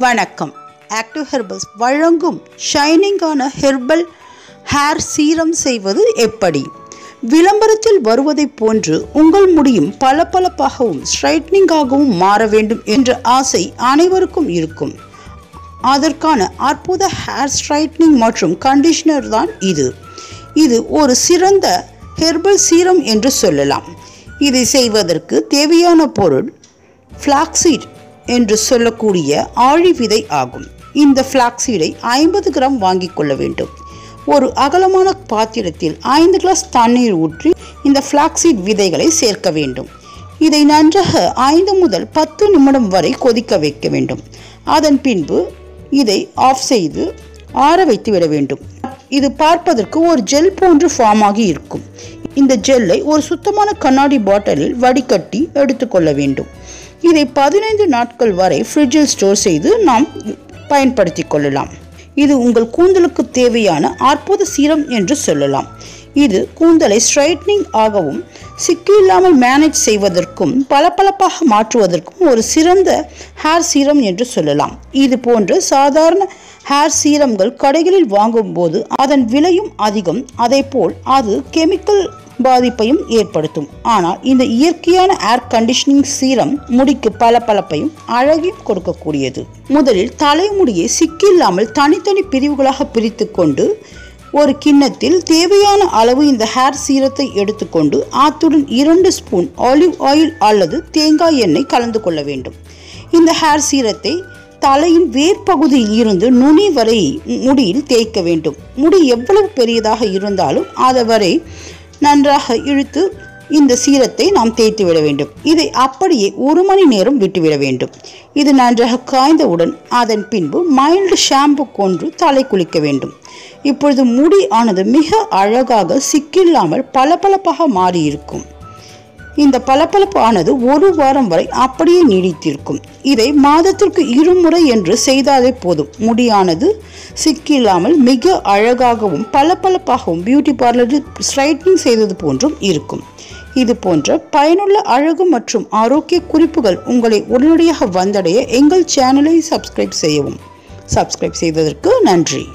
வணக்கம். Active herbals வழங்கும் ஷைனிங்கான herbal hair serum செய்வது எப்படி? விளம்பரத்தில் வருவதைப் போன்று உங்கள் முடியும் பளபளப்பாகவும் ஸ்ட்ரைட்னிங்காகவும் மாற வேண்டும் என்ற ஆசை அனைவருக்கும் இருக்கும். அதற்கான அற்புத ஹேர் ஸ்ட்ரைட்னிங் மற்றும் கண்டிஷனர் தான் இது ஒரு சிறந்த ஹெர்பல் சீரம் என்று சொல்லலாம். இதை செய்வதற்கு தேவையான பொருள் ஃப்ளாக்ஸீட் என்று சொல்லக்கூடிய ஆழி விதை ஆகும். இந்த ஃப்ளாக்ஸீடை 50 கிராம் வாங்கிக் கொள்ள வேண்டும். ஒரு அகலமான பாத்திரத்தில் 5 கிளாஸ் தண்ணீர் ஊற்றி இந்த ஃப்ளாக்ஸீட் விதைகளை சேர்க்க வேண்டும். இதை நன்றாக 5 முதல் 10 நிமிடம் வரை கொதிக்க வைக்க வேண்டும். அதன் பின்பு இதை ஆஃப் செய்து ஆற வைத்து விட வேண்டும். இது பார்ப்பதற்கு ஒரு ஜெல் போன்று ஃபார்ம் ஆகி இருக்கும். இந்த ஜெல்லை ஒரு சுத்தமான கண்ணாடி பாட்டிலில் வடிகட்டி எடுத்துக்கொள்ள வேண்டும். இதை 15 நாட்கள் வரை ஃப்ரிட்ஜில் ஸ்டோர் செய்து நாம் பயன்படுத்தி கொள்ளலாம். இது உங்கள் கூந்தலுக்கு தேவையான அற்புத சீரம் என்று சொல்லலாம். இது கூந்தலை ஸ்ட்ரைட்னிங் ஆகவும் சிக்கு இல்லாமல் மேனேஜ் செய்வதற்கும் பளபளப்பாக மாற்றுவதற்கும் ஒரு சிறந்த ஹேர் சீரம் என்று சொல்லலாம். இது போன்ற சாதாரண ஹேர் சீரம்கள் கடைகளில் வாங்கும்போது அதன் விலையும் அதிகம். அதேபோல் அது கெமிக்கல் பாதிப்பையும் ஏற்படுத்தும். ஆனால் இந்த இயற்கையான ஏர் கண்டிஷனிங் சீரம் முடிக்கு பளபளப்பையும் அழகையும் கொடுக்கக்கூடியது. முதலில் தலைமுடியை சிக்கில்லாமல் தனித்தனி பிரிவுகளாக பிரித்து கொண்டு ஒரு கிண்ணத்தில் தேவையான அளவு இந்த ஹேர் சீரத்தை எடுத்துக்கொண்டு அத்துடன் 2 ஸ்பூன் ஆலிவ் ஆயில் அல்லது தேங்காய் எண்ணெய் கலந்து கொள்ள வேண்டும். இந்த ஹேர் சீரத்தை தலையின் வேர் பகுதியில் இருந்து நுனி வரை முடியில் தேய்க்க வேண்டும். முடி எவ்வளவு பெரியதாக இருந்தாலும் அதை வரை நன்றாக இழுத்து இந்த சீரத்தை நாம் தேய்த்து விட வேண்டும். இதை அப்படியே 1 மணி நேரம் விட்டுவிட வேண்டும். இது நன்றாக காய்ந்தவுடன் அதன் பின்பு மைல்டு ஷாம்பு கொண்டு தலை குளிக்க வேண்டும். இப்பொழுது முடி ஆனது மிக அழகாக சிக்கில்லாமல் பளபளப்பாக மாறி இருக்கும். இந்த பளபளப்பு ஆனது 1 வாரம் வரை அப்படியே நீடித்திருக்கும். இதை மாதத்திற்கு 2 முறை என்று செய்தாலே போதும். முடியானது சிக்கில்லாமல் மிக அழகாகவும் பளபளப்பாகவும் பியூட்டி பார்லரில் ஸ்ட்ரைட்னிங் செய்தது போன்றும் இருக்கும். இது போன்ற பயனுள்ள அழகு மற்றும் ஆரோக்கிய குறிப்புகள் உங்களை உடனடியாக வந்தடைய எங்கள் சேனலை சப்ஸ்கிரைப் செய்யவும். சப்ஸ்கிரைப் செய்ததற்கு நன்றி.